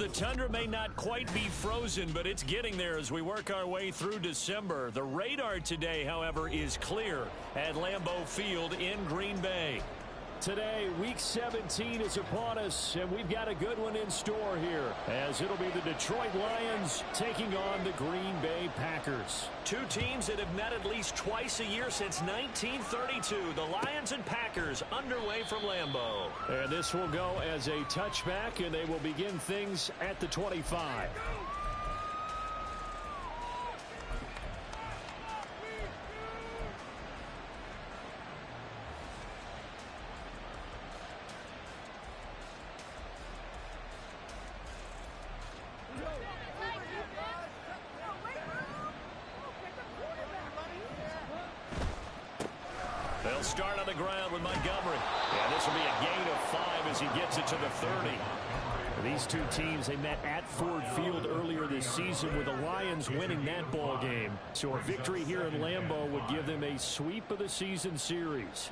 The tundra may not quite be frozen, but it's getting there as we work our way through December. The radar today, however, is clear at Lambeau Field in Green Bay. Today, Week 17 is upon us, and we've got a good one in store here, as it'll be the Detroit Lions taking on the Green Bay Packers. Two teams that have met at least twice a year since 1932. The Lions and Packers underway from Lambeau. And this will go as a touchback, and they will begin things at the 25. They'll start on the ground with Montgomery. And this will be a gain of 5 as he gets it to the 30. These two teams, they met at Ford Field earlier this season with the Lions winning that ball game. So a victory here in Lambeau would give them a sweep of the season series.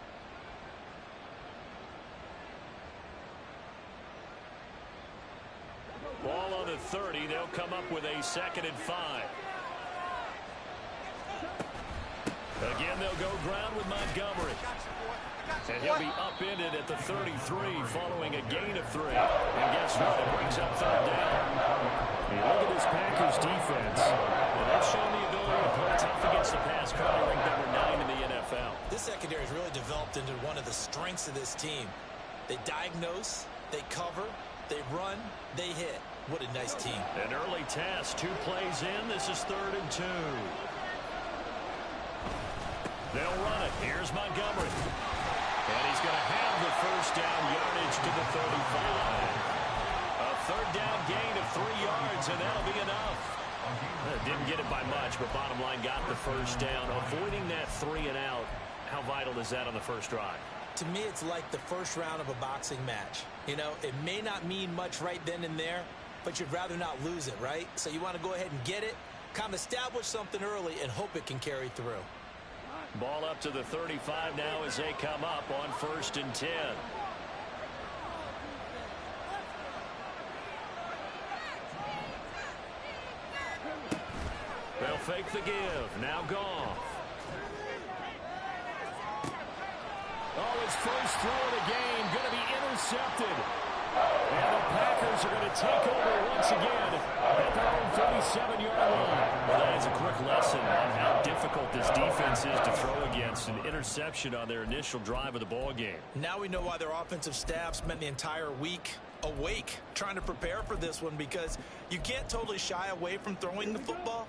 Ball on the 30. They'll come up with a 2nd and 5. Again, they'll go ground with Montgomery. And he'll be upended at the 33 following a gain of 3. And guess what? It brings up 3rd down. Hey, look at this Packers defense. Well, they've shown the ability to play tough against the pass, currently ranked number 9 in the NFL. This secondary has really developed into one of the strengths of this team. They diagnose, they cover, they run, they hit. What a nice team. An early task, 2 plays in. This is 3rd and 2. They'll run it. Here's Montgomery. And he's going to have the 1st down yardage to the 35. A 3rd down gain of 3 yards, and that'll be enough. Didn't get it by much, but bottom line got the 1st down. Avoiding that 3 and out, how vital is that on the first drive? To me, it's like the first round of a boxing match. You know, it may not mean much right then and there, but you'd rather not lose it, right? So you want to go ahead and get it, kind of establish something early, and hope it can carry through. Ball up to the 35 now as they come up on 1st and 10. They'll fake the give. Now Goff. Oh, his first throw of the game going to be intercepted. And the Packers are going to take over once again at their own 37-yard line. Well, that is a quick lesson on how difficult this defense is to throw against. An interception on their initial drive of the ball game. Now we know why their offensive staff spent the entire week awake trying to prepare for this one, because you can't totally shy away from throwing the football.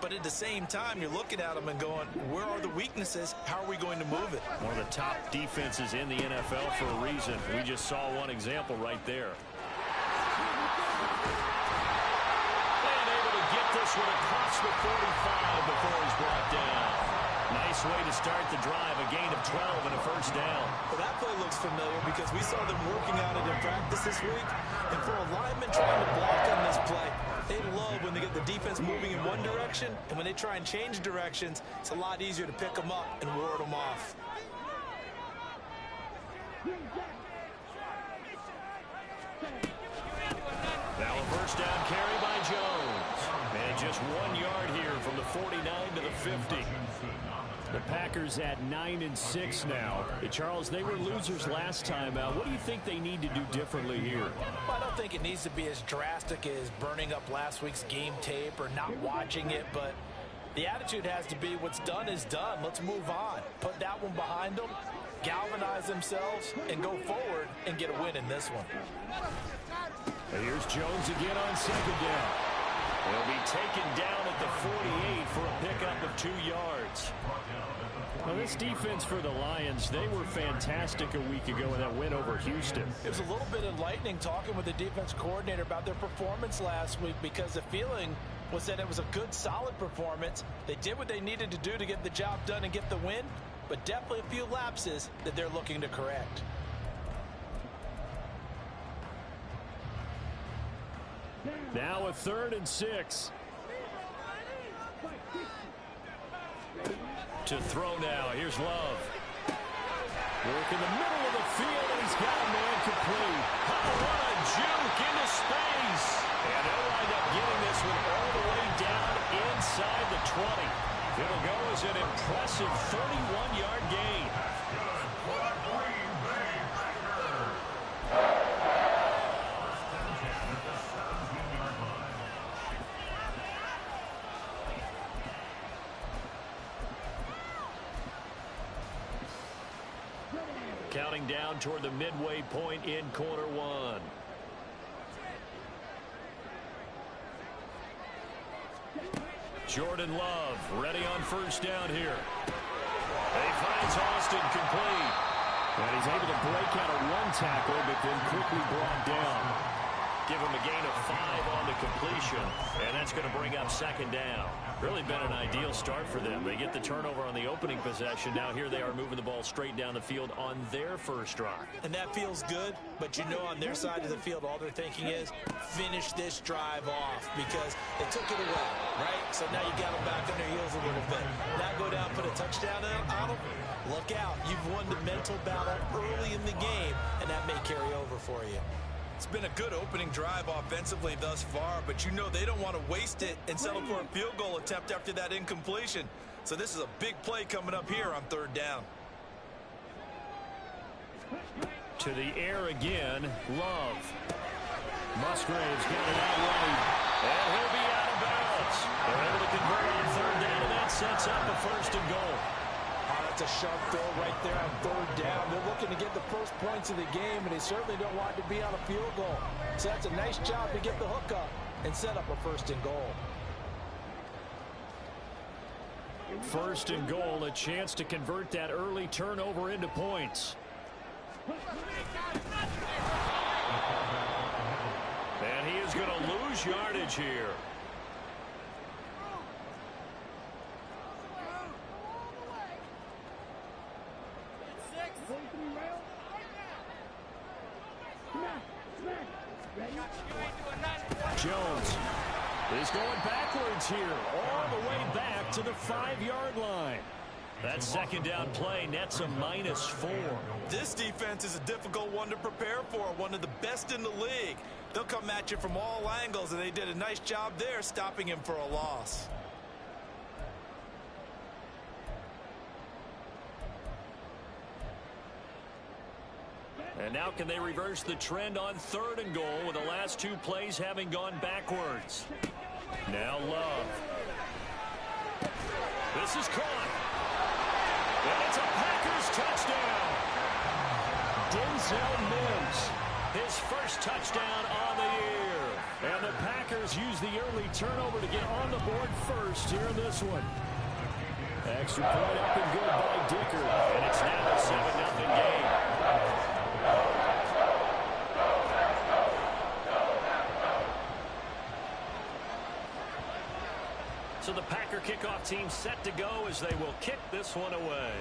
But at the same time, you're looking at them and going, where are the weaknesses? How are we going to move it? One of the top defenses in the NFL for a reason. We just saw one example right there. And able to get this one across the 45 before he's brought down. Nice way to start the drive. A gain of 12 and a 1st down. Well, that play looks familiar because we saw them working on it in practice this week. And for a lineman trying to block on this play, they love when they get the defense moving in one direction, and when they try and change directions, it's a lot easier to pick them up and ward them off. Now a 1st down carry by Jones. And just 1 yard here from the 49 to the 50. The Packers at 9-6 now. Hey, Charles, they were losers last time out. What do you think they need to do differently here? Well, I don't think it needs to be as drastic as burning up last week's game tape or not watching it, but the attitude has to be what's done is done. Let's move on. Put that one behind them, galvanize themselves, and go forward and get a win in this one. And here's Jones again on 2nd down. He'll be taken down at the 48 for a pickup of 2 yards. Well, this defense for the Lions, they were fantastic a week ago in that win over Houston. It was a little bit enlightening talking with the defense coordinator about their performance last week, because the feeling was that it was a good, solid performance. They did what they needed to do to get the job done and get the win, but definitely a few lapses that they're looking to correct. Now a 3rd and 6. To throw now. Here's Love. Work in the middle of the field, and he's got a man complete. Oh, what a juke into space. counting down toward the midway point in quarter one. Jordan Love ready on first down here. He finds Austin complete. And he's able to break out of one tackle, but then quickly brought down. Give him a gain of 5 on the completion, and that's going to bring up second down. Really been an ideal start for them. They get the turnover on the opening possession. Now here they are moving the ball straight down the field on their first drive. And that feels good, but you know on their side of the field, all they're thinking is finish this drive off because they took it away, right? So now you got them back on their heels a little bit. Now go down, put a touchdown on them. Look out. You've won the mental battle early in the game, and that may carry over for you. It's been a good opening drive offensively thus far, but you know they don't want to waste it and settle for a field goal attempt after that incompletion. So this is a big play coming up here on third down. To the air again, Love. Musgrave's got it out right, and he'll be out of bounds. They're able to convert on third down, and that sets up a first and goal. Oh, that's a sharp throw right there on third down. They're looking to get the first points of the game, and they certainly don't want to be on a field goal. So that's a nice job to get the hook up and set up a first and goal. First and goal, a chance to convert that early turnover into points. And he is going to lose yardage here. Jones is going backwards here, all the way back to the 5-yard line. That second down play nets a -4. This defense is a difficult one to prepare for, one of the best in the league. They'll come at you from all angles, and they did a nice job there stopping him for a loss. And now can they reverse the trend on third and goal with the last 2 plays having gone backwards? Now Love. This is caught. And it's a Packers touchdown. Denzel Mims, his first touchdown on the year. And the Packers use the early turnover to get on the board first here in this one. Extra point up and good by Dicker. And it's now a 7-0 game. So the Packer kickoff team set to go as they will kick this one away.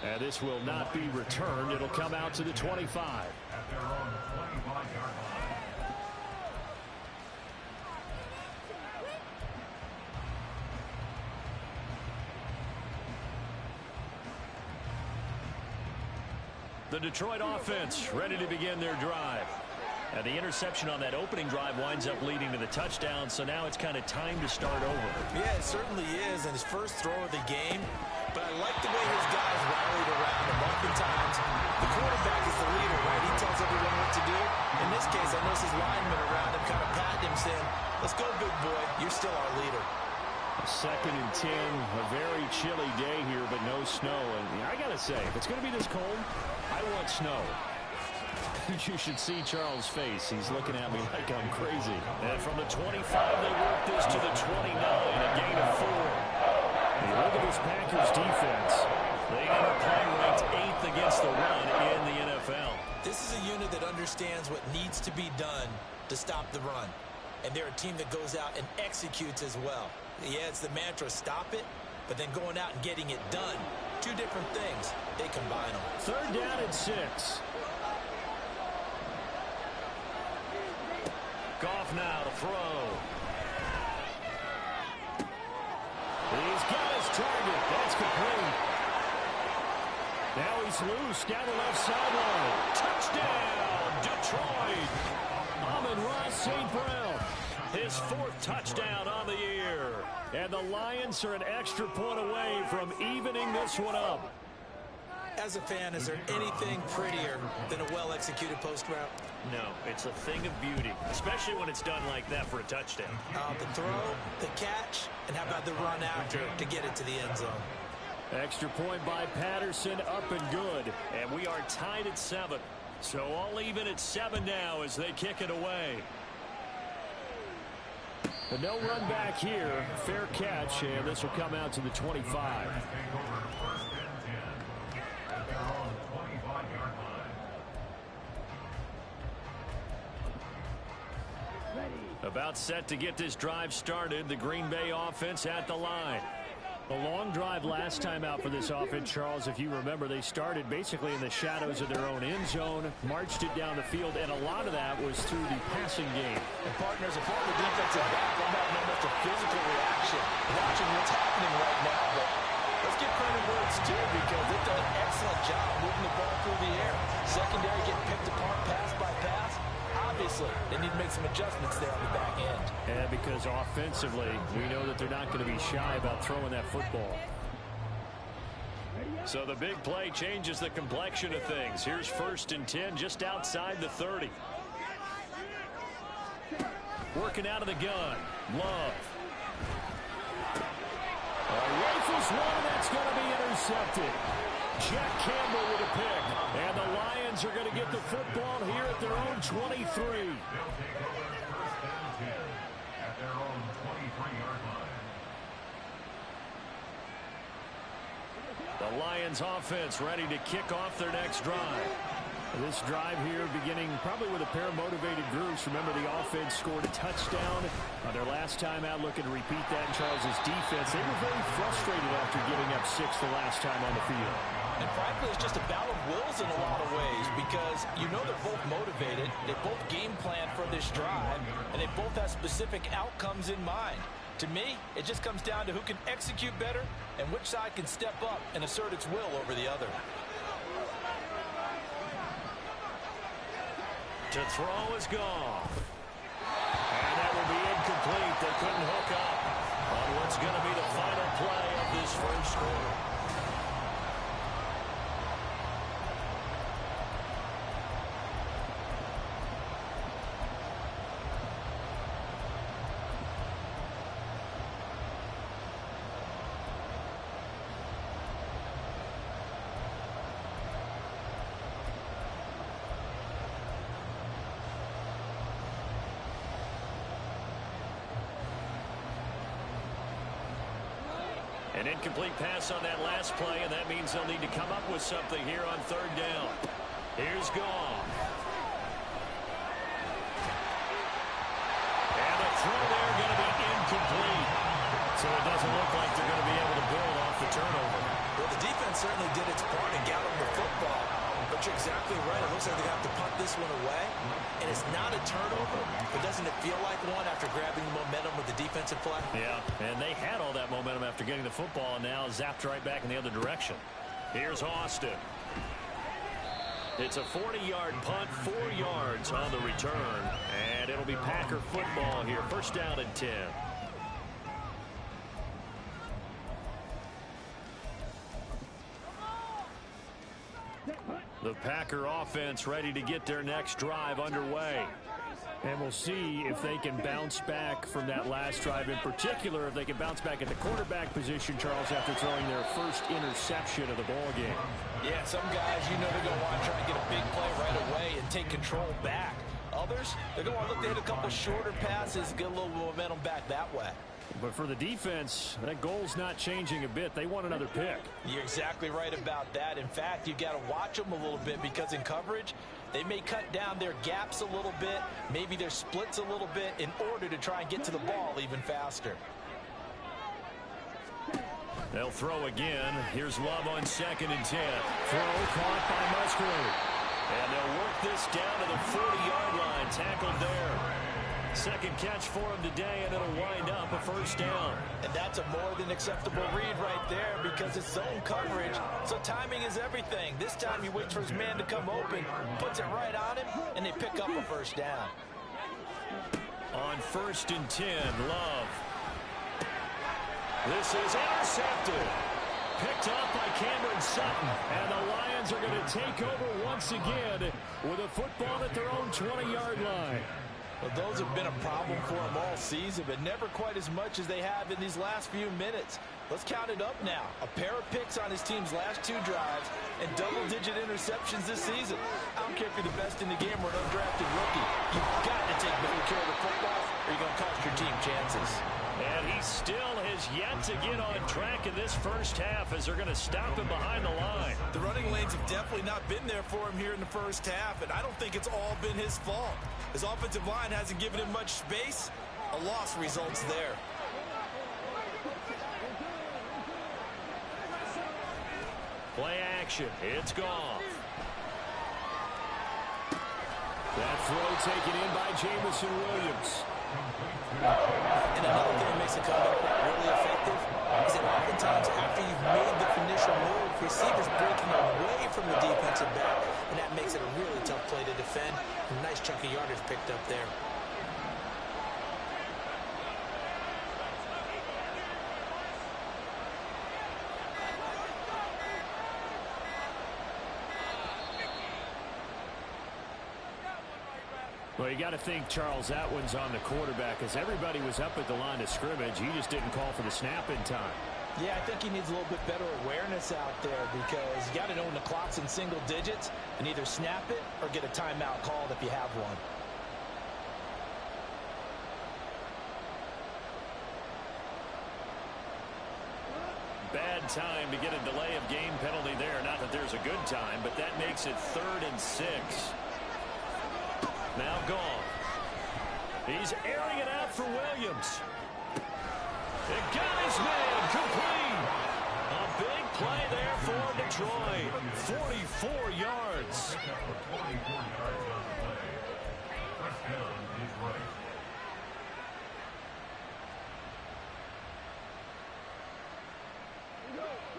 And this will not be returned. It'll come out to the 25. The Detroit offense ready to begin their drive. And the interception on that opening drive winds up leading to the touchdown, so now it's kind of time to start over. Yeah, it certainly is, and his first throw of the game. But I like the way his guys rallied around him. Oftentimes, the quarterback is the leader, right? He tells everyone what to do. In this case, I notice his linemen around him kind of patting him, saying, let's go, big boy. You're still our leader. 2nd and 10, a very chilly day here, but no snow. And I got to say, if it's going to be this cold, I want snow. You should see Charles' face. He's looking at me like I'm crazy. And from the 25, they work this to the 29, a gain of 4. And look at this Packers defense. They end up playing ranked 8th against the run in the NFL. This is a unit that understands what needs to be done to stop the run. And they're a team that goes out and executes as well. Yeah, it's the mantra, stop it, but then going out and getting it done. 2 different things. They combine them. 3rd down and 6. Goff now to throw. He's got his target. That's complete. Now he's loose down the left sideline. Touchdown, Detroit. Amon-Ra St. Brown. His 4th touchdown on the year. And the Lions are an extra point away from evening this one up. As a fan, is there anything prettier than a well-executed post route? No, it's a thing of beauty, especially when it's done like that for a touchdown. The throw, the catch, and how about the run after to get it to the end zone? Extra point by Patterson, up and good. And we are tied at 7. So all even at 7 now as they kick it away. But no run back here. Fair catch, and this will come out to the 25. About set to get this drive started. The Green Bay offense at the line. A long drive last time out for this offense, Charles. If you remember, they started basically in the shadows of their own end zone, marched it down the field, and a lot of that was through the passing game. And partners, if you're the defensive back, they're having almost a physical reaction, watching what's happening right now. But let's give credit where it's due, because they've done an excellent job moving the ball through the air. Secondary getting picked apart pass by pass. Obviously, they need to make some adjustments there on the back end. And because offensively, we know that they're not going to be shy about throwing that football. So the big play changes the complexion of things. Here's 1st and 10 just outside the 30. Working out of the gun. Love. Rifles one, and that's going to be intercepted. Jack Campbell with a pick. And the Lions are going to get the football here at their own 23. The Lions offense ready to kick off their next drive. This drive here beginning probably with a pair of motivated groups. Remember, the offense scored a touchdown on their last time out, looking to repeat that in Charles's defense. They were very frustrated after giving up 6 the last time on the field. And frankly, it's just a battle of wills in a lot of ways, because you know they're both motivated, they both game plan for this drive, and they both have specific outcomes in mind. To me, it just comes down to who can execute better and which side can step up and assert its will over the other. To throw is gone. And that will be incomplete. They couldn't hook up on what's going to be the final play of this first quarter. An incomplete pass on that last play, and that means they'll need to come up with something here on 3rd down. Here's Goff. And the throw there going to be incomplete. So it doesn't look like they're going to be able to build off the turnover. Well, the defense certainly did its part in gathering the football. But you're exactly right. It looks like they're going to have to punt this one away. And it's not a turnover, but doesn't it feel like one after grabbing the momentum with the defensive play? Yeah, and they had all that momentum after getting the football, and now zapped right back in the other direction. Here's Austin. It's a 40-yard punt, 4 yards on the return, and it'll be Packer football here. 1st down and 10. The Packer offense ready to get their next drive underway. And we'll see if they can bounce back from that last drive, in particular if they can bounce back at the quarterback position, Charles, after throwing their first interception of the ball game. Yeah, some guys, you know, they're going to want to try and get a big play right away and take control back. Others, they're going to want to look to hit a couple shorter passes, get a little momentum back that way. But for the defense, that goal's not changing a bit. They want another pick. You're exactly right about that. In fact, you've got to watch them a little bit, because in coverage, they may cut down their gaps a little bit, maybe their splits a little bit, in order to try and get to the ball even faster. They'll throw again. Here's Love on 2nd and 10. Throw caught by Musgrave. And they'll work this down to the 40-yard line. Tackled there. 2nd catch for him today, and it'll wind up a 1st down. And that's a more than acceptable read right there, because it's zone coverage, so timing is everything. This time he waits for his man to come open, puts it right on him, and they pick up a 1st down. On 1st and 10, Love. This is intercepted. Picked up by Cameron Sutton. And the Lions are going to take over once again with a football at their own 20-yard line. Well, those have been a problem for them all season, but never quite as much as they have in these last few minutes. Let's count it up now. A pair of picks on his team's last 2 drives and double-digit interceptions this season. I don't care if you're the best in the game or an undrafted rookie. You've got to take better care of the football or you're going to cost your team chances. And he still has yet to get on track in this first half as they're going to stop him behind the line. The running lanes have definitely not been there for him here in the first half, and I don't think it's all been his fault. His offensive line hasn't given him much space. A loss results there. Play action. It's Goff. That throw taken in by Jamison Williams. And another thing that makes a comeback really effective is that oftentimes after you've made the initial move, receivers breaking away from the defensive back, and that makes it a really tough play to defend. A nice chunk of yardage picked up there. Well, you got to think, Charles, that one's on the quarterback as everybody was up at the line of scrimmage. He just didn't call for the snap in time. Yeah, I think he needs a little bit better awareness out there because you got to know when the clock's in single digits and either snap it or get a timeout called if you have one. Bad time to get a delay of game penalty there. Not that there's a good time, but that makes it 3rd and 6. Now Goff. He's airing it out for Williams. It got his man complete. A big play there for Detroit. 44 yards.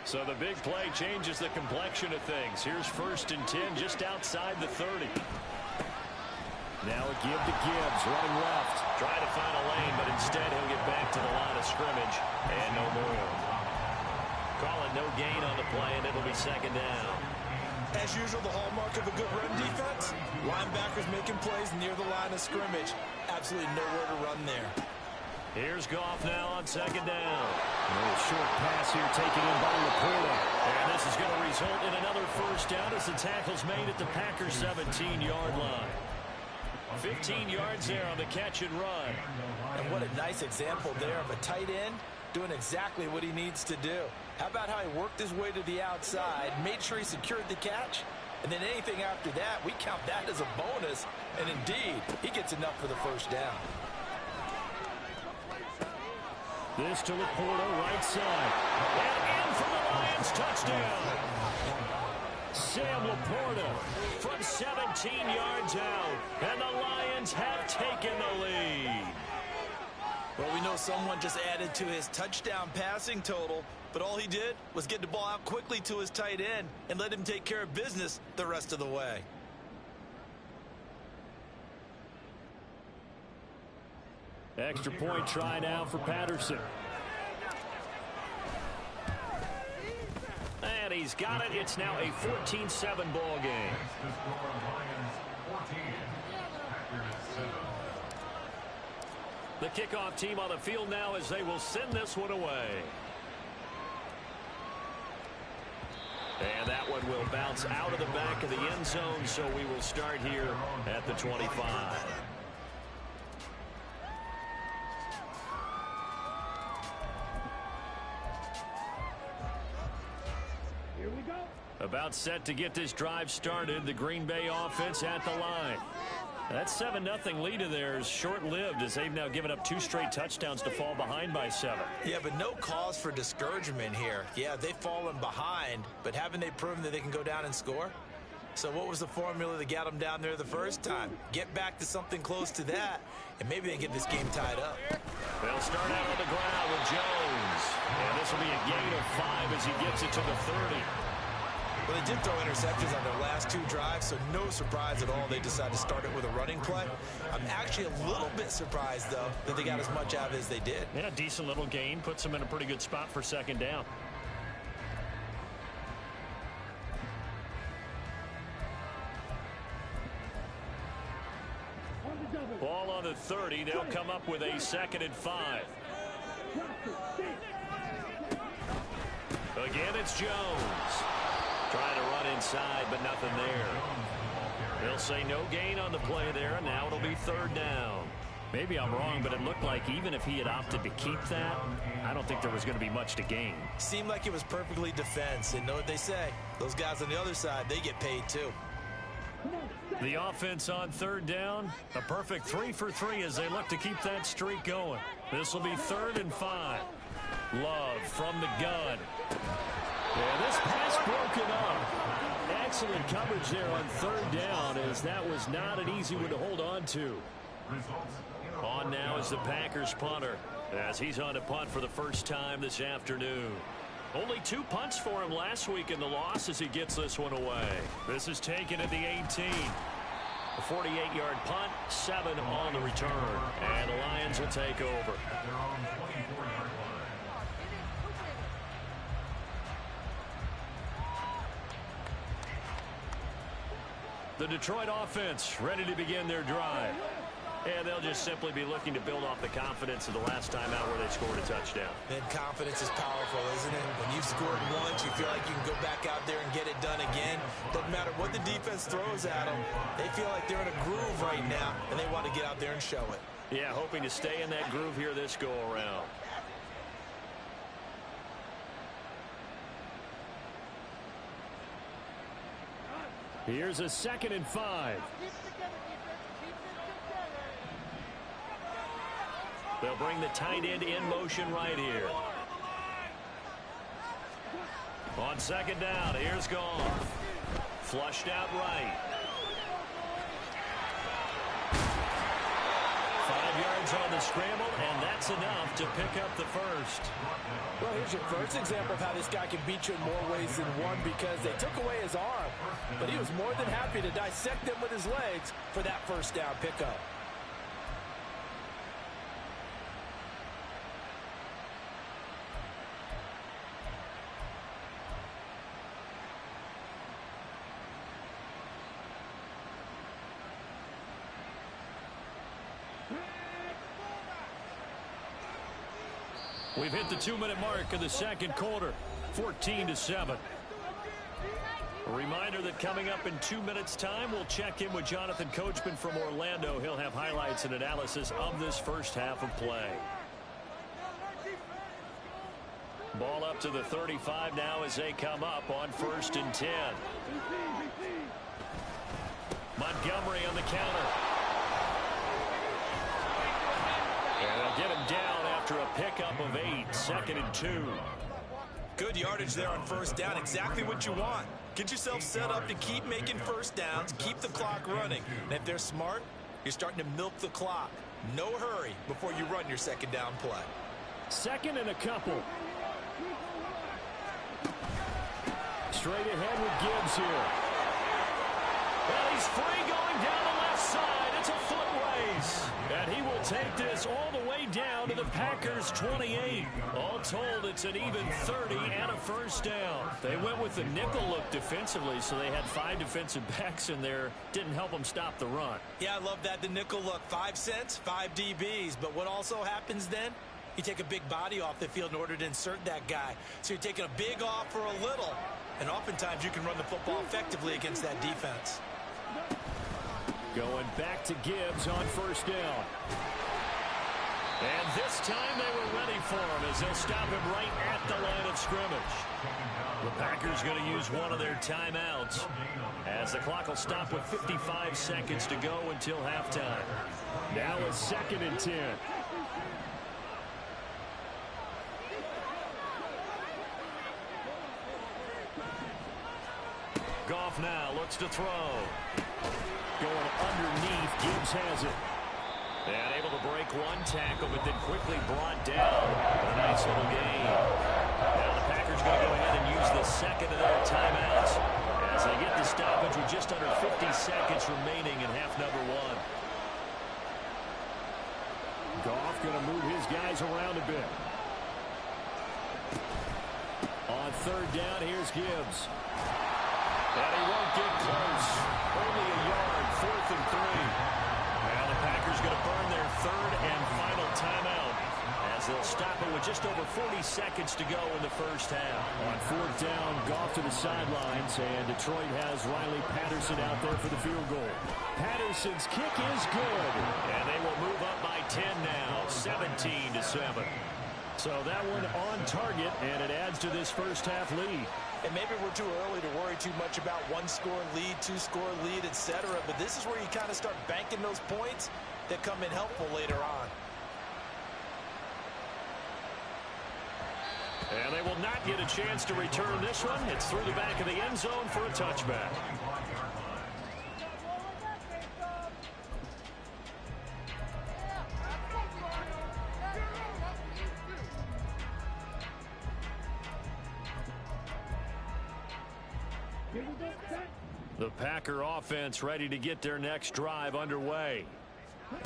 So the big play changes the complexion of things. Here's 1st and 10 just outside the 30. Now a give to Gibbs, running left. Trying to find a lane, but instead he'll get back to the line of scrimmage. And no more. Calling no gain on the play, and it'll be 2nd down. As usual, the hallmark of a good run defense, linebackers making plays near the line of scrimmage. Absolutely nowhere to run there. Here's Goff now on 2nd down. A little short pass here taken in by Laporta. And this is going to result in another 1st down as the tackle's made at the Packers' 17-yard line. 15 yards there on the catch and run. And what a nice example there of a tight end doing exactly what he needs to do. How about how he worked his way to the outside, made sure he secured the catch, and then anything after that, we count that as a bonus. And indeed, he gets enough for the 1st down. This to Laporta, right side. And in for the Lions, touchdown. Sam Laporta from 17 yards out, and the Lions have taken the lead. Well, we know someone just added to his touchdown passing total, but all he did was get the ball out quickly to his tight end and let him take care of business the rest of the way. Extra point try now for Patterson. And he's got it. It's now a 14-7 ball game. The kickoff team on the field now as they will send this one away. And that one will bounce out of the back of the end zone, so we will start here at the 25. About set to get this drive started. The Green Bay offense at the line. That 7-0 lead of theirs short-lived as they've now given up 2 straight touchdowns to fall behind by 7. Yeah, but no cause for discouragement here. Yeah, they've fallen behind, but haven't they proven that they can go down and score? So what was the formula that got them down there the first time? Get back to something close to that, and maybe they can get this game tied up. They'll start out on the ground with Jones. And this will be a gain of 5 as he gets it to the 30. Well, they did throw interceptions on their last 2 drives, so no surprise at all they decided to start it with a running play. I'm actually a little bit surprised, though, that they got as much out of it as they did. Yeah, decent little gain. Puts them in a pretty good spot for 2nd down. Ball on the 30. They'll come up with a 2nd and 5. Again, it's Jones. Trying to run inside, but nothing there. They'll say no gain on the play there, and now it'll be third down. Maybe I'm wrong, but it looked like even if he had opted to keep that, I don't think there was going to be much to gain. Seemed like it was perfectly defense. And know what they say? Those guys on the other side, they get paid too. The offense on third down, a perfect 3 for 3 as they look to keep that streak going. This will be 3rd and 5. Love from the gun. Yeah, this pass broken up. Excellent coverage there on third down, as that was not an easy one to hold on to. On now is the Packers punter, as he's on to punt for the first time this afternoon. Only 2 punts for him last week in the loss as he gets this one away. This is taken at the 18. A 48-yard punt, 7 on the return. And the Lions will take over. The Detroit offense ready to begin their drive. And they'll just simply be looking to build off the confidence of the last time out where they scored a touchdown. And confidence is powerful, isn't it? When you've scored once, you feel like you can go back out there and get it done again. Doesn't matter what the defense throws at them. They feel like they're in a groove right now, and they want to get out there and show it. Yeah, hoping to stay in that groove here this go-around. Here's a 2nd and 5. They'll bring the tight end in motion right here. On 2nd down, here's Goff. Flushed out right. 5 yards on the scramble, and that's enough to pick up the first. Well, here's your first example of how this guy can beat you in more ways than one, because they took away his arm, but he was more than happy to dissect them with his legs for that first down pickup. We've hit the 2-minute mark of the second quarter, 14-7. A reminder that coming up in 2 minutes' time, we'll check in with Jonathan Coachman from Orlando. He'll have highlights and analysis of this first half of play. Ball up to the 35 now as they come up on 1st and 10. Montgomery on the counter. And they'll get him down after a pickup of 8, 2nd and 2. Good yardage there on first down. Exactly what you want. Get yourself set up to keep making first downs, keep the clock running. And if they're smart, you're starting to milk the clock. No hurry before you run your second down play. 2nd and a couple. Straight ahead with Gibbs here. Well, he's free going down the left side. It's a foot race. And he will take this all the way down to the Packers' 28. All told, it's an even 30 and a first down. They went with the nickel look defensively, so they had 5 defensive backs in there. Didn't help them stop the run. Yeah, I love that. The nickel look, 5 cents, 5 DBs. But what also happens then? You take a big body off the field in order to insert that guy. So you're taking a big off for a little. And oftentimes you can run the football effectively against that defense. Going back to Gibbs on first down. And this time they were ready for him as they'll stop him right at the line of scrimmage. The Packers going to use one of their timeouts as the clock will stop with 55 seconds to go until halftime. Now a 2nd and 10. Goff now looks to throw. Going underneath, Gibbs has it. And able to break one tackle, but then quickly brought down. A nice little gain. Now the Packers going to go ahead and use the second of their timeouts as they get the stoppage with just under 50 seconds remaining in half number 1. Goff going to move his guys around a bit. On third down, here's Gibbs. And he won't get close. Only a yard, 4th and 3. Now the Packers going to burn their 3rd and final timeout as they'll stop it with just just over 40 seconds to go in the first half. On fourth down, Goff to the sidelines, and Detroit has Riley Patterson out there for the field goal. Patterson's kick is good, and they will move up by 10 now, 17-7. So that one on target, and it adds to this first half lead. And maybe we're too early to worry too much about one-score lead, two-score lead, etc. But this is where you kind of start banking those points that come in helpful later on. And they will not get a chance to return this one. It's through the back of the end zone for a touchback. The Packer offense ready to get their next drive underway.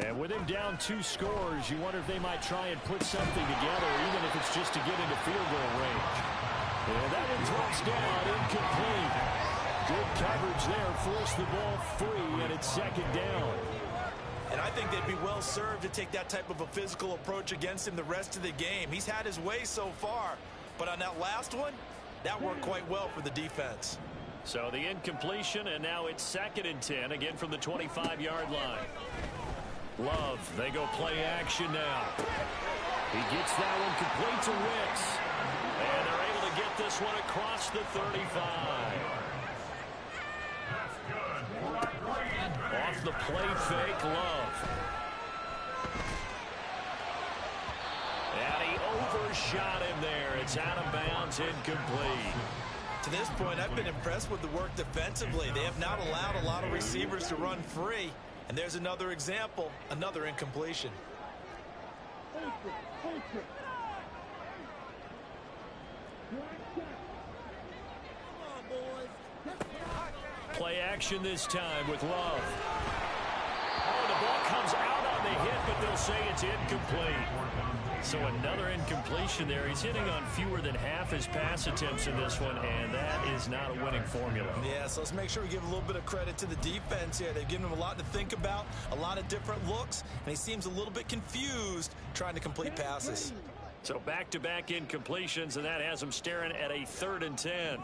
And with him down 2 scores, you wonder if they might try and put something together, even if it's just to get into field goal range. And that one drops down, incomplete. Good coverage there, forced the ball free, and it's second down. And I think they'd be well served to take that type of a physical approach against him the rest of the game. He's had his way so far, but on that last one, that worked quite well for the defense. So the incompletion, and now it's 2nd and 10, again from the 25-yard line. Love, they go play action now. He gets that one complete to Wicks. And they're able to get this one across the 35. Off the play fake, Love. And he overshot him there. It's out of bounds, incomplete. To this point, I've been impressed with the work defensively. They have not allowed a lot of receivers to run free. And there's another example, another incompletion. Play action this time with Love. Oh, the ball comes out on the hit, but they'll say it's incomplete. So another incompletion there. He's hitting on fewer than half his pass attempts in this one, and that is not a winning formula. Yeah, so let's make sure we give a little bit of credit to the defense here. They've given him a lot to think about, a lot of different looks, and he seems a little bit confused trying to complete passes. So back-to-back incompletions, and that has him staring at a 3rd and 10.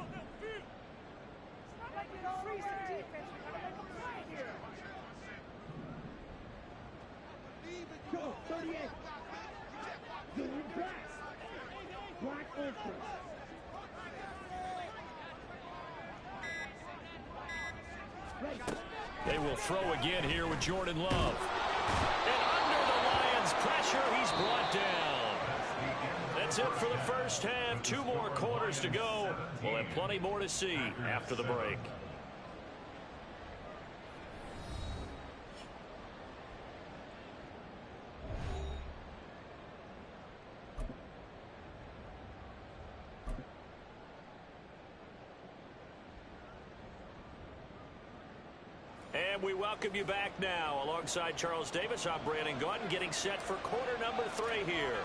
They will throw again here with Jordan Love. And under the Lions' pressure, he's brought down. That's it for the first half. 2 more quarters to go. We'll have plenty more to see after the break. And we welcome you back now. Alongside Charles Davis, I'm Brandon Gautin, getting set for quarter number 3 here.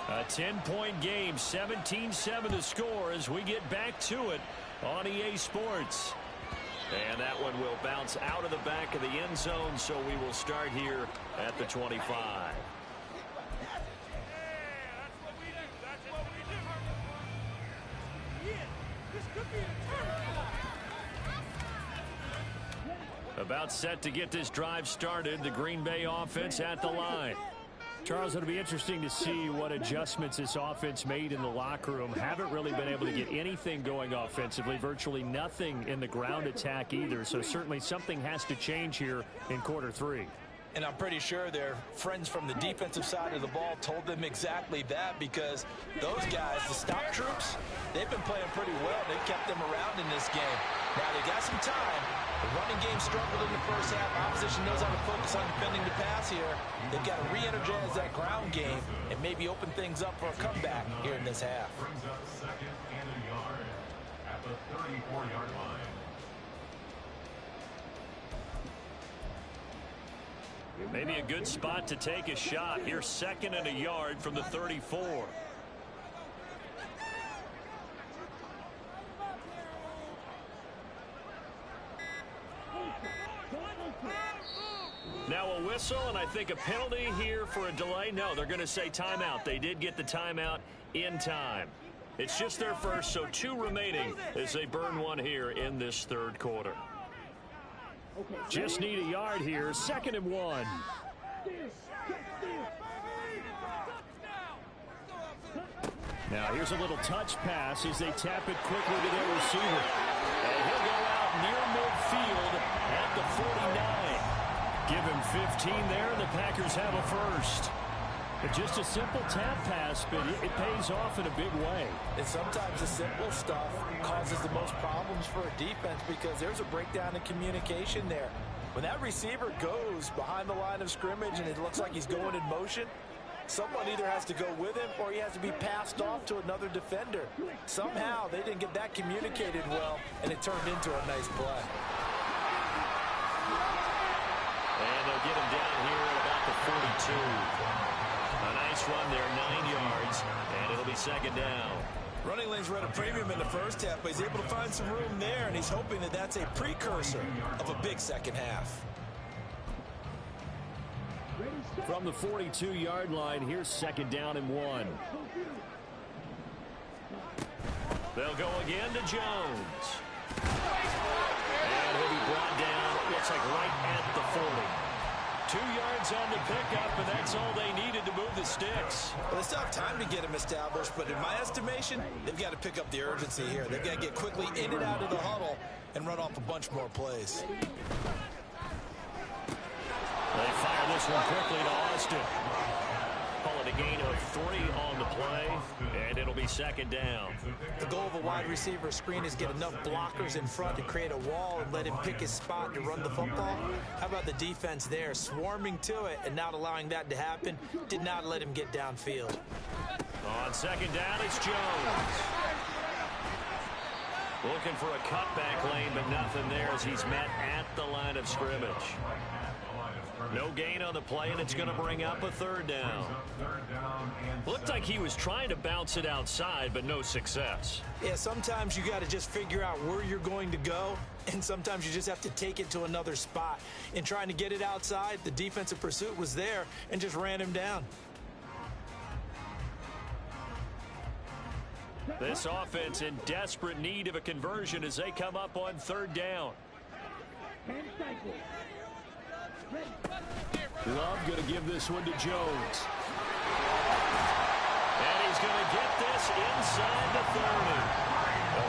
A 10-point game, 17-7 to score as we get back to it on EA Sports. And that one will bounce out of the back of the end zone, so we will start here at the 25. About set to get this drive started. The Green Bay offense at the line. Charles, it'll be interesting to see what adjustments this offense made in the locker room. Haven't really been able to get anything going offensively. Virtually nothing in the ground attack either. So certainly something has to change here in quarter 3. And I'm pretty sure their friends from the defensive side of the ball told them exactly that, because those guys, the stop troops, they've been playing pretty well. They've kept them around in this game. Now they got some time. The running game struggled in the first half. Opposition knows how to focus on defending the pass here. They've got to re-energize that ground game and maybe open things up for a comeback here in this half. Brings up 2nd and a yard at the 34-yard line. Maybe a good spot to take a shot. Here's 2nd and a yard from the 34. Now a whistle, and I think a penalty here for a delay. No, they're going to say timeout. They did get the timeout in time. It's just their first, so 2 remaining as they burn one here in this third quarter. Just need a yard here, 2nd and 1. Now here's a little touch pass as they tap it quickly to their receiver. And he'll go out near midfield at the 49. Give him 15 there, and the Packers have a first. Just a simple tap pass, but it pays off in a big way. And sometimes the simple stuff causes the most problems for a defense because there's a breakdown in communication there. When that receiver goes behind the line of scrimmage and it looks like he's going in motion, someone either has to go with him or he has to be passed off to another defender. Somehow they didn't get that communicated well, and it turned into a nice play. And they'll get him down here at about the 42. A nice run there, 9 yards, and it'll be 2nd down. Running lanes were at a premium in the first half, but he's able to find some room there, and he's hoping that that's a precursor of a big second half. From the 42-yard line, here's 2nd down and 1. They'll go again to Jones. And he'll be brought down, looks like right at the 40. 2 yards on the pickup, and that's all they needed to move the sticks. Well, they still have time to get him established, but in my estimation, they've got to pick up the urgency here. They've got to get quickly in and out of the huddle and run off a bunch more plays. They fire this one quickly to Austin. Call it a gain of 3 on the play, and it'll be 2nd down. The goal of a wide receiver screen is get enough blockers in front to create a wall and let him pick his spot to run the football. How about the defense there, swarming to it and not allowing that to happen? Did not let him get downfield. On 2nd down, it's Jones. Looking for a cutback lane, but nothing there as he's met at the line of scrimmage. No gain on the play, and it's going to bring up a 3rd down. Looked like he was trying to bounce it outside, but no success. Yeah, sometimes you got to just figure out where you're going to go, and sometimes you just have to take it to another spot. In trying to get it outside, the defensive pursuit was there and just ran him down. This offense in desperate need of a conversion as they come up on 3rd down. Love going to give this one to Jones. And he's going to get this inside the 30.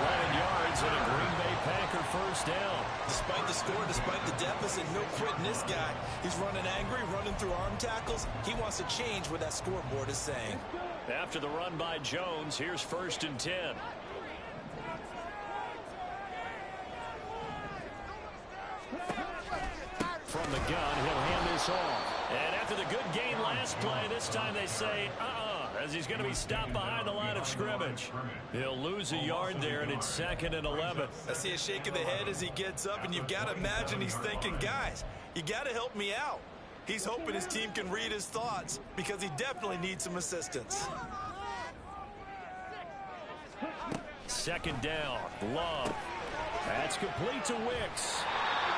11 yards and a Green Bay Packer first down. Despite the score, despite the deficit, no quitting this guy. He's running angry, running through arm tackles. He wants to change what that scoreboard is saying. After the run by Jones, here's 1st and 10. From the gun, he'll hand this off. And after the good gain last play, this time they say, as he's going to be stopped behind the line of scrimmage. He'll lose a yard there, and it's 2nd and 11. I see a shake of the head as he gets up, and you've got to imagine he's thinking, guys, you got to help me out. He's hoping his team can read his thoughts because he definitely needs some assistance. 2nd down, Love. That's complete to Wicks.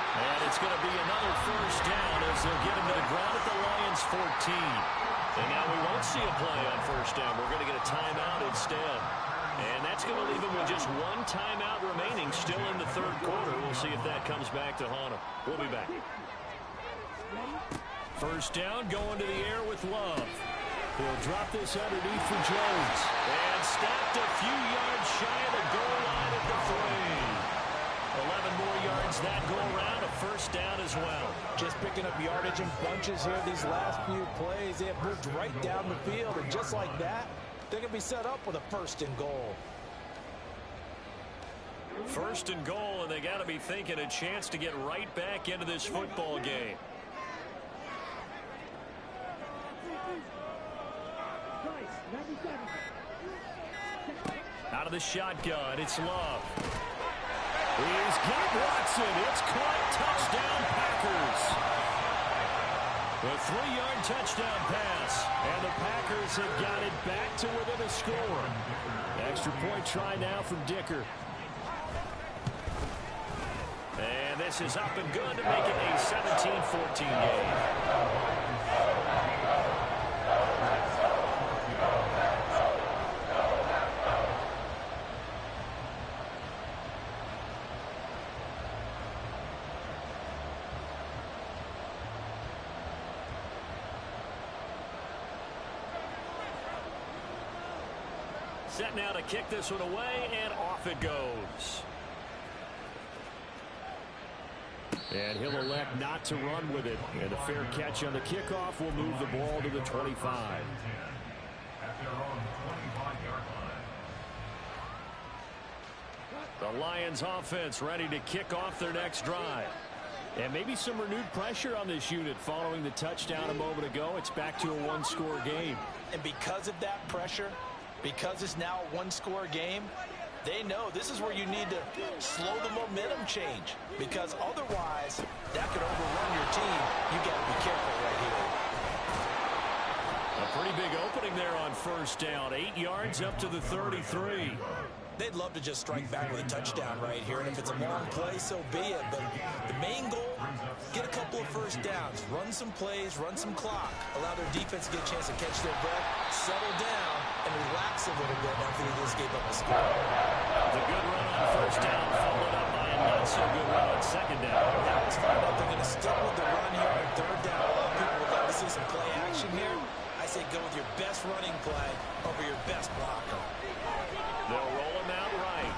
And it's going to be another first down as they'll get him to the ground at the Lions' 14. And now we won't see a play on first down. We're going to get a timeout instead. And that's going to leave him with just 1 timeout remaining still in the 3rd quarter. We'll see if that comes back to haunt him. We'll be back. First down, going to the air with Love. He'll drop this underneath for Jones. And stopped a few yards shy of the goal line at the 3. 11 more yards that go around, a first down as well. Just picking up yardage in bunches here these last few plays. They have moved right down the field, and just like that, they're going to be set up with a 1st and goal. 1st and goal, and they got to be thinking a chance to get right back into this football game. Out of the shotgun, it's Love. He's got Watson. It's caught. Touchdown, Packers. A 3-yard touchdown pass. And the Packers have got it back to within a score. Extra point try now from Dicker. And they this is up and good to make it a 17-14 game. Set now to kick this one away, and off it goes. And he'll elect not to run with it. And a fair catch on the kickoff will move the ball to the 25. At their own 25-yard line. The Lions offense ready to kick off their next drive. And maybe some renewed pressure on this unit following the touchdown a moment ago. It's back to a one-score game. And because of that pressure, because it's now a one-score game, they know this is where you need to slow the momentum change, because otherwise that could overrun your team. You got to be careful right here. A pretty big opening there on first down. 8 yards up to the 33. They'd love to just strike back with a touchdown right here, and if it's a long play, so be it. But the main goal, get a couple of first downs, run some plays, run some clock, allow their defense to get a chance to catch their breath, settle down, and relax a little bit after they just gave up a score. The good run on first down, followed up by a not-so-good run on second down. That was fine. If they're going to stick with the run here on third down, a lot of people would love to see some play action here. I say go with your best running play over your best blocker. They'll roll him out right.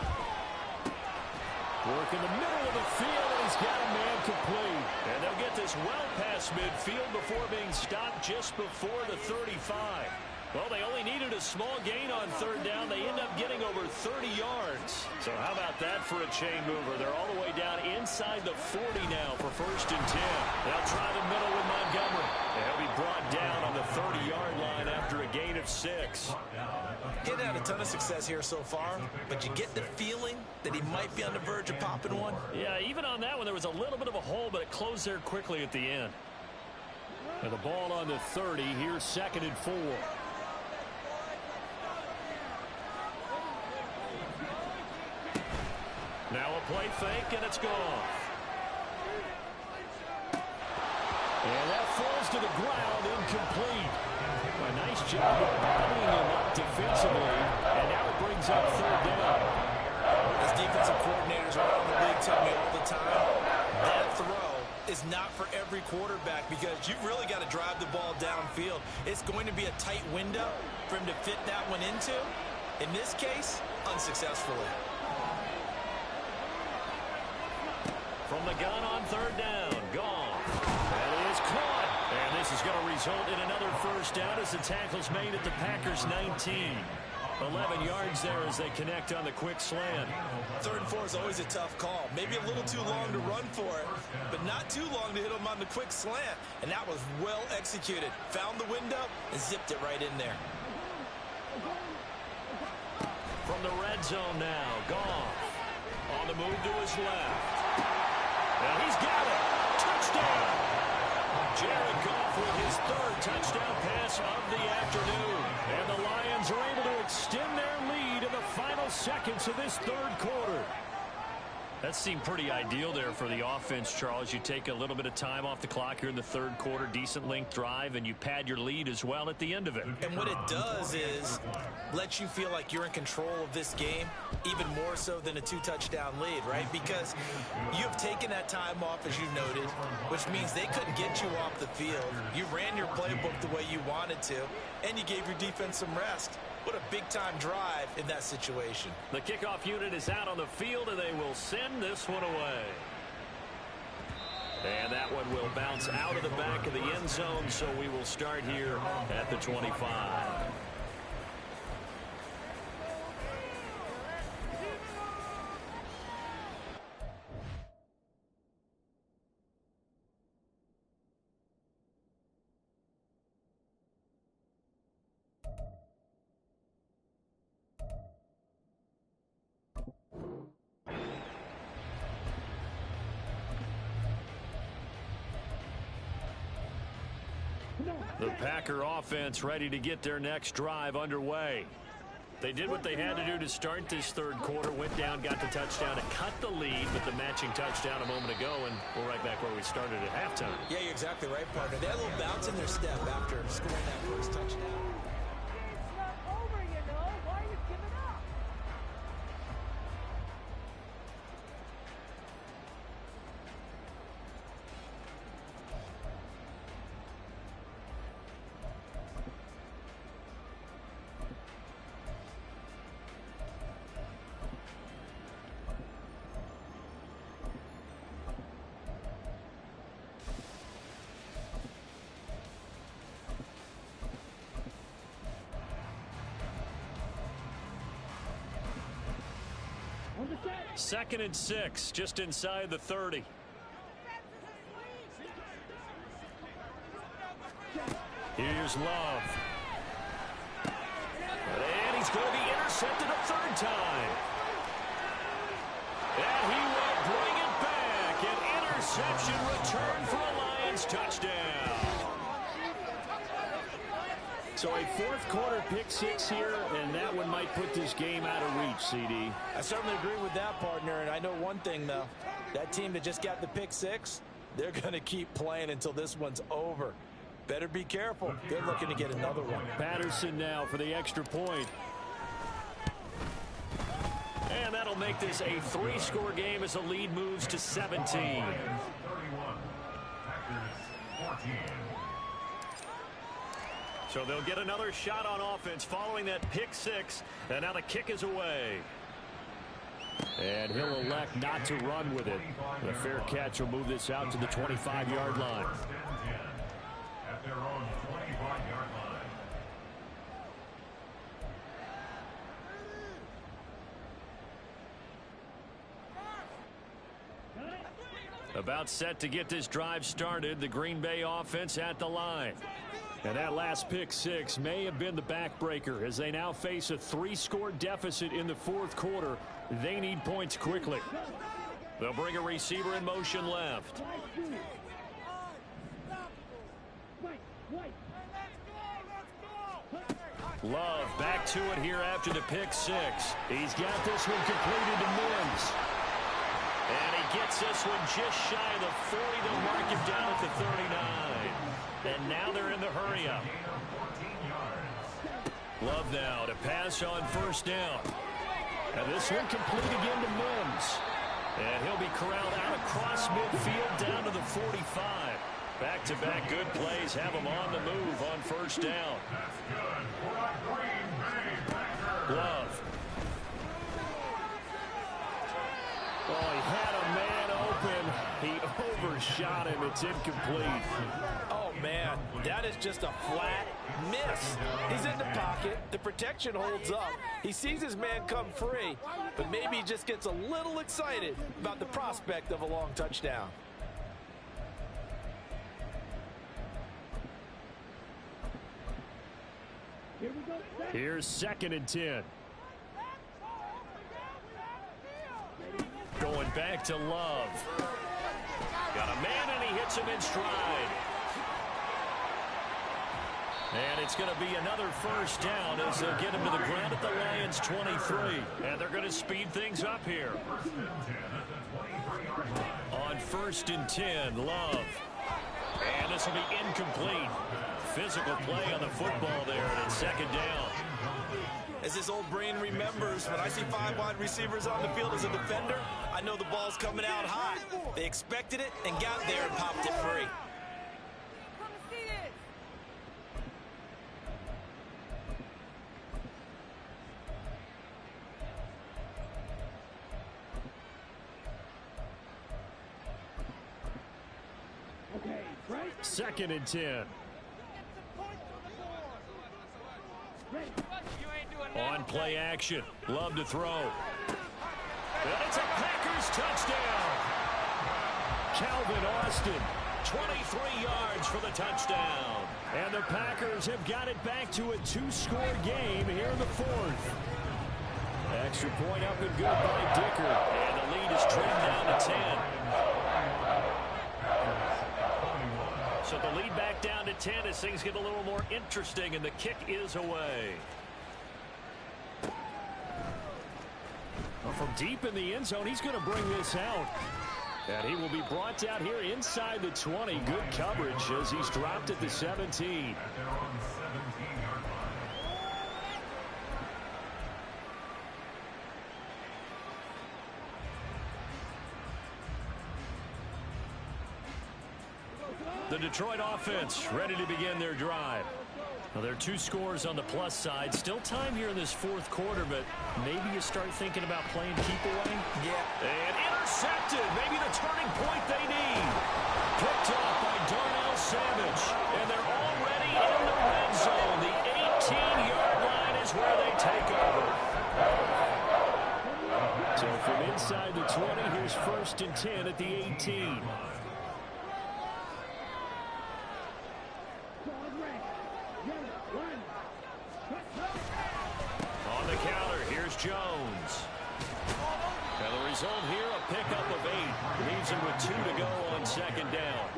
Work in the middle of the field, and he's got a man complete. And they'll get this well past midfield before being stopped just before the 35. Well, they only needed a small gain on third down. They end up getting over 30 yards. So how about that for a chain mover? They're all the way down inside the 40 now for first and 10. They'll try the middle with Montgomery. They'll be brought down on the 30-yard line after a gain of 6. Getting had a ton of success here so far, but you get the feeling that he might be on the verge of popping one. Yeah, even on that one, there was a little bit of a hole, but it closed there quickly at the end. And the ball on the 30, here's 2nd and 4. Now a play fake, and it's gone. And that falls to the ground, incomplete. A nice job of bottling him up defensively, and now it brings up third down. As defensive coordinators around the league tell me all the time, that throw is not for every quarterback, because you've really got to drive the ball downfield. It's going to be a tight window for him to fit that one into. In this case, unsuccessfully. From the gun on third down, gone. That is caught. And this is going to result in another first down as the tackle's made at the Packers' 19. 11 yards there as they connect on the quick slant. 3rd and 4 is always a tough call. Maybe a little too long to run for it, but not too long to hit him on the quick slant. And that was well executed. Found the window and zipped it right in there. From the red zone now, Goff. On the move to his left. And he's got it. Touchdown. Jared Goff with his 3rd touchdown pass of the afternoon. And the Lions are able to extend their lead in the final seconds of this 3rd quarter. That seemed pretty ideal there for the offense, Charles. You take a little bit of time off the clock here in the 3rd quarter, decent length drive, and you pad your lead as well at the end of it. And what it does is let you feel like you're in control of this game, even more so than a 2-touchdown lead, right? Because you've taken that time off, as you noted, which means they couldn't get you off the field. You ran your playbook the way you wanted to, and you gave your defense some rest. What a big-time drive in that situation. The kickoff unit is out on the field, and they will send this one away. And that one will bounce out of the back of the end zone, so we will start here at the 25. The Packer offense ready to get their next drive underway. They did what they had to do to start this third quarter, went down, got the touchdown to cut the lead with the matching touchdown a moment ago, and we're right back where we started at halftime. Yeah, you're exactly right, partner. They had a little bounce in their step after scoring that first touchdown. It's not over, you know. Why are you giving up? Second and 6, just inside the 30. Here's Love. And he's going to be intercepted a third time. And he will bring it back. An interception return for a Lions touchdown. So a fourth quarter pick 6 here, and that one might put this game out of reach, CD. I certainly agree with that, partner, and I know one thing, though. That team that just got the pick 6, they're going to keep playing until this one's over. Better be careful. They're looking to get another one. Patterson now for the extra point. And that'll make this a 3-score game as the lead moves to 17. 31. Packers 14. So they'll get another shot on offense following that pick 6. And now the kick is away. And he'll elect not to run with it. The fair catch will move this out to the 25-yard line. At their own 25-yard line. About set to get this drive started. The Green Bay offense at the line. And that last pick 6 may have been the backbreaker as they now face a 3-score deficit in the fourth quarter. They need points quickly. They'll bring a receiver in motion left. Love back to it here after the pick 6. He's got this one completed to Mims. And he gets this one just shy of the 40. They'll mark him down at the 39. And now they're in the hurry-up. Love now to pass on first down. And this one complete again to Mims. And he'll be corralled out across midfield down to the 45. Back-to-back good plays have him on the move on first down. Love. Oh, he had a man open. He overshot him. It's incomplete. Oh, man, that is just a flat miss. He's in the pocket. The protection holds up. He sees his man come free, but maybe he just gets a little excited about the prospect of a long touchdown. Here's 2nd and 10. Going back to Love. Got a man, and he hits him in stride. And it's going to be another first down as they'll get him to the ground at the Lions' 23. And they're going to speed things up here. On 1st and 10, Love. And this will be incomplete. Physical play on the football there, and it's 2nd down. As this old brain remembers, when I see 5 wide receivers on the field as a defender, I know the ball's coming out hot. They expected it and got there and popped it free. Second and 10. On play action. Love to throw. And it's a Packers touchdown. Calvin Austin, 23 yards for the touchdown. And the Packers have got it back to a 2-score game here in the fourth. Extra point up and good by Dicker. And the lead is trimmed down to 10. So the lead back down to 10 as things get a little more interesting, and the kick is away. from deep in the end zone, he's going to bring this out. And he will be brought down here inside the 20. Good coverage as he's dropped at the 17. The Detroit offense ready to begin their drive. Well, there are 2 scores on the plus side. Still time here in this fourth quarter, but maybe you start thinking about playing keep away. Yeah. And intercepted. Maybe the turning point they need. Picked off by Darnell Savage. And they're already in the red zone. The 18-yard line is where they take over. So from inside the 20, here's 1st and 10 at the 18. On the counter, here's Jones. And the result here, a pickup of 8. Leaves him with 2 to go on 2nd down.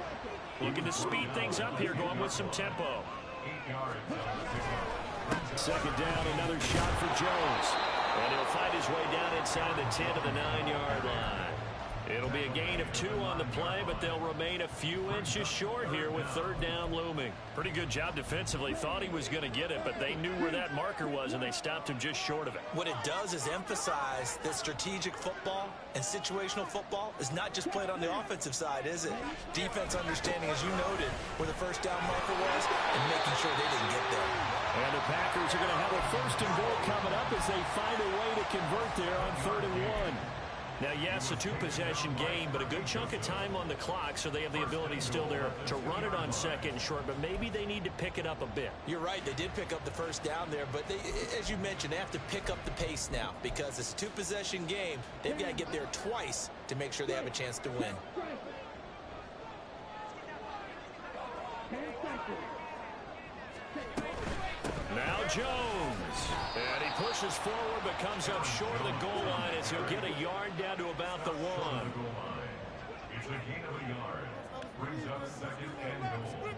Looking to speed things up here, going with some tempo. 2nd down, another shot for Jones. And he'll find his way down inside the 10 to the 9-yard line. It'll be a gain of 2 on the play, but they'll remain a few inches short here with 3rd down looming. Pretty good job defensively. Thought he was going to get it, but they knew where that marker was, and they stopped him just short of it. What it does is emphasize that strategic football and situational football is not just played on the offensive side, is it? Defense understanding, as you noted, where the 1st down marker was and making sure they didn't get there. And the Packers are going to have a 1st and goal coming up as they find a way to convert there on 3rd and 1. Now, yes, a 2-possession game, but a good chunk of time on the clock, so they have the ability still there to run it on 2nd and short, but maybe they need to pick it up a bit. You're right. They did pick up the 1st down there, but they, as you mentioned, they have to pick up the pace now because it's a 2-possession game. They've got to get there twice to make sure they have a chance to win. Now Jones. And he pushes forward but comes up short of the goal line as he'll get a yard down to about the 1. It's a gain of a yard. Brings up 2nd and goal.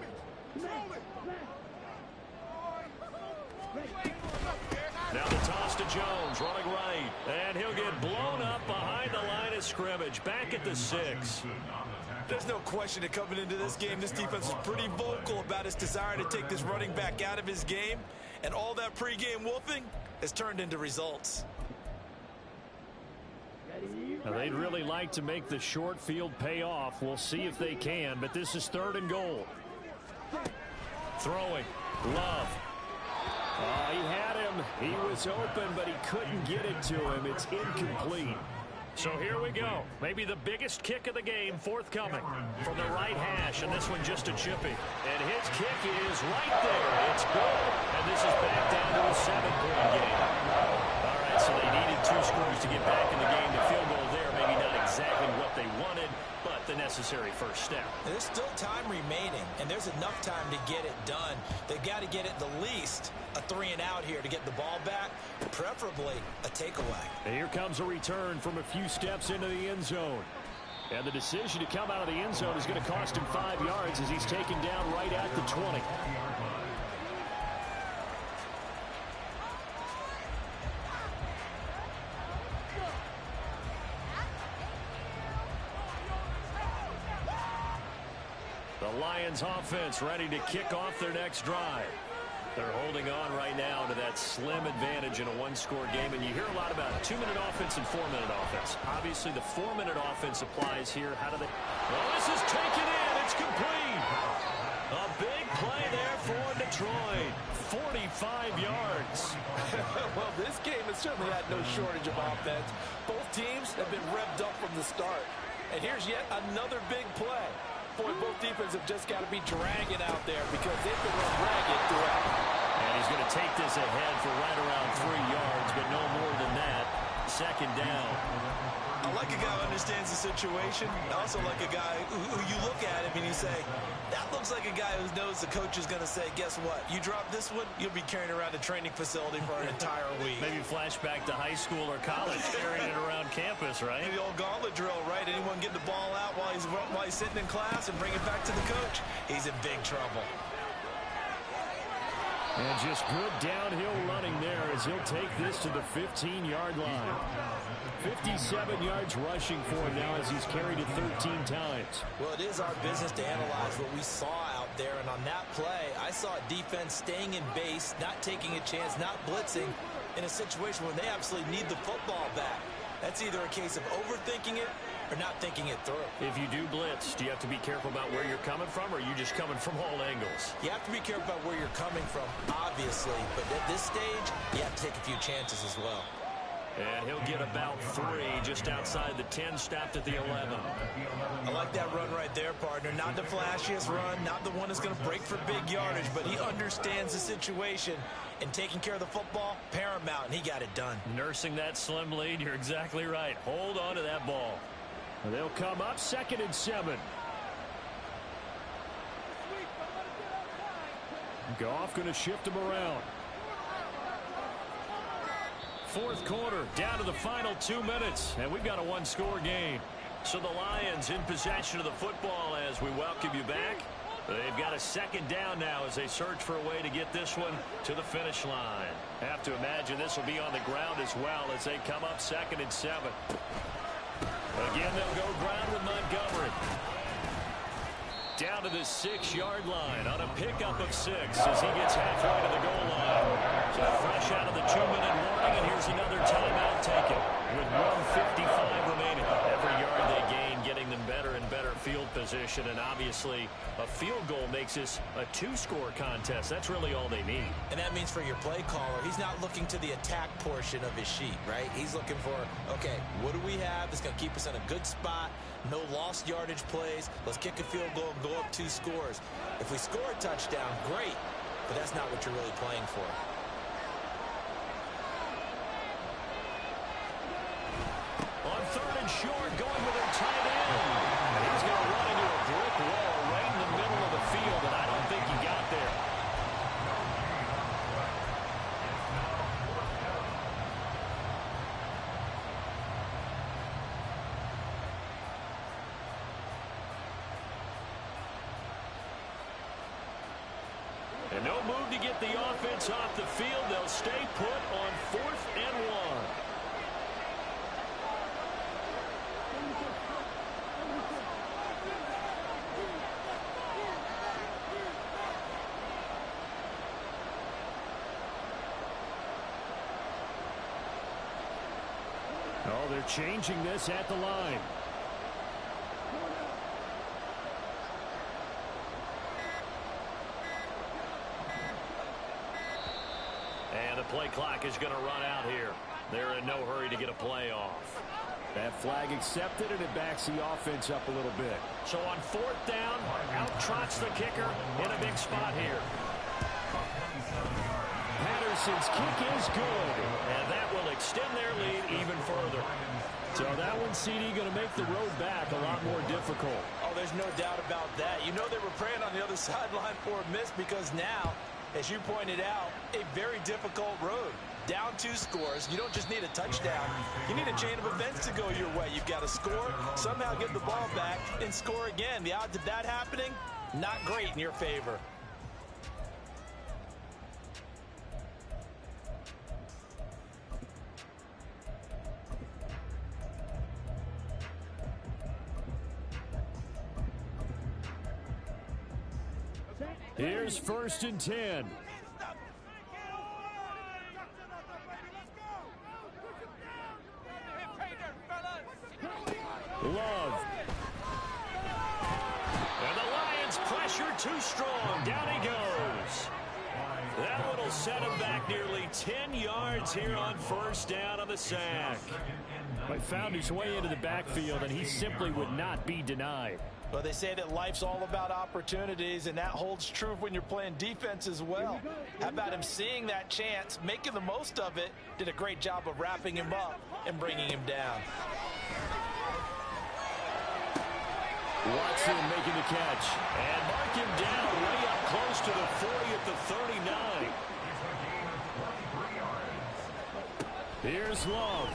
Now the toss to Jones, running right. And he'll get blown up behind the line of scrimmage. Back at the 6. There's no question that coming into this game, this defense was pretty vocal about its desire to take this running back out of his game. And all that pregame wolfing has turned into results. Now, they'd really like to make the short field pay off. We'll see if they can, but this is 3rd and goal. Throwing. Love. He had him. He was open, but he couldn't get it to him. It's incomplete. So here we go. Maybe the biggest kick of the game forthcoming from the right hash, and this one just a chippy. And his kick is right there. It's good. And this is back down to a 7-point game. All right, so they needed 2 scores to get back in the game. The field goal there, maybe not exactly what they wanted, but the necessary first step. There's still time remaining, and there's enough time to get it done. They've got to get it the least a 3-and-out here to get the ball back, preferably a takeaway. And here comes a return from a few steps into the end zone. And the decision to come out of the end zone is going to cost him 5 yards as he's taken down right at the 20. The Lions offense ready to kick off their next drive. They're holding on right now to that slim advantage in a 1-score game. And you hear a lot about 2-minute offense and 4-minute offense. Obviously, the 4-minute offense applies here. How do they... Well, this is taken in. It's complete. A big play there for Detroit. 45 yards. Well, this game has certainly had no shortage of offense. Both teams have been revved up from the start. And here's yet another big play. Boy, both defenses have just got to be dragging out there because they've been ragged throughout. And he's going to take this ahead for right around 3 yards, but no more than that. 2nd down. I like a guy who understands the situation. I also like a guy who you look at him and you say, that looks like a guy who knows the coach is going to say, guess what? You drop this one, you'll be carrying around a training facility for an entire week. Maybe flashback to high school or college, carrying it around campus, right? Maybe the old gauntlet drill, right? Anyone get the ball out while he's sitting in class and bring it back to the coach? He's in big trouble. And just good downhill running there as he'll take this to the 15-yard line. 57 yards rushing for him now as he's carried it 13 times. Well, it is our business to analyze what we saw out there. And on that play, I saw a defense staying in base, not taking a chance, not blitzing in a situation where they absolutely need the football back. That's either a case of overthinking it or not thinking it through. If you do blitz, do you have to be careful about where you're coming from, or are you just coming from all angles? You have to be careful about where you're coming from, obviously. But at this stage, you have to take a few chances as well. And he'll get about 3 just outside the 10, stopped at the 11. I like that run right there, partner. Not the flashiest run, not the one that's going to break for big yardage, but he understands the situation, and taking care of the football, paramount, and he got it done. Nursing that slim lead, you're exactly right. Hold on to that ball. They'll come up 2nd and 7. Goff going to shift him around. 4th quarter, down to the final 2 minutes, and we've got a 1-score game. So the Lions in possession of the football as we welcome you back. They've got a 2nd down now as they search for a way to get this one to the finish line. Have to imagine this will be on the ground as well as they come up 2nd and 7. Again, they'll go ground with Montgomery. Down to the 6-yard line on a pickup of 6 as he gets halfway to the goal line. So fresh out of the 2-minute warning, and here's another timeout taken with 1:55 remaining. Every yard they gain getting them better and better field position, and obviously a field goal makes this a 2-score contest. That's really all they need. And that means for your play caller, he's not looking to the attack portion of his sheet, right? He's looking for, okay, what do we have that's going to keep us in a good spot? No lost yardage plays. Let's kick a field goal and go up 2 scores. If we score a touchdown, great, but that's not what you're really playing for. On 3rd and short, going with their tight end. And he's going to run into a brick wall right in the middle of the field, and I don't think he got there. And no move to get the offense off the field. They'll stay put on 4th and 1. Oh, they're changing this at the line. And the play clock is going to run out here. They're in no hurry to get a play off. That flag accepted, and it backs the offense up a little bit. So on 4th down, out trots the kicker in a big spot here. Patterson's kick is good, and that will extend their lead even further. So that one, CD, going to make the road back a lot more difficult. Oh, there's no doubt about that. You know they were praying on the other sideline for a miss because now, as you pointed out, a very difficult road. Down 2 scores. You don't just need a touchdown. You need a chain of events to go your way. You've got to score, somehow get the ball back, and score again. The odds of that happening, not great in your favor. Here's 1st and 10. Love. And the Lions pressure too strong. Down he goes. That one will set him back nearly 10 yards here on 1st down on the sack. He found his way into the backfield, and he simply would not be denied. Well, they say that life's all about opportunities, and that holds true when you're playing defense as well. How about him seeing that chance, making the most of it, did a great job of wrapping him up and bringing him down. Watson making the catch. And mark him down way up close to the 40 at the 39. Here's Love.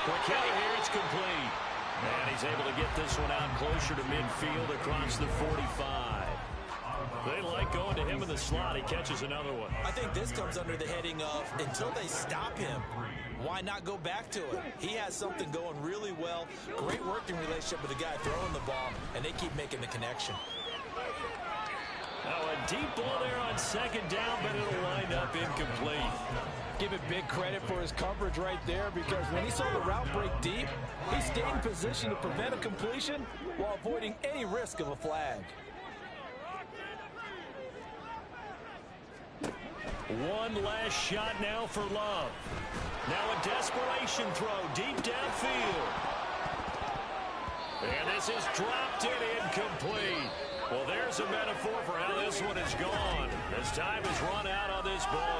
Quick hit here, it's complete. And he's able to get this one out closer to midfield across the 45. They like going to him in the slot. He catches another one. I think this comes under the heading of until they stop him, why not go back to it? He has something going really well. Great working relationship with the guy throwing the ball, and they keep making the connection. Now a deep ball there on second down, but it'll wind up incomplete. Give it big credit for his coverage right there, because when he saw the route break deep, he stayed in position to prevent a completion while avoiding any risk of a flag. One last shot now for Love. Now a desperation throw deep downfield. And this is dropped and incomplete. Well, there's a metaphor for how this one has gone. As time has run out on this ball game.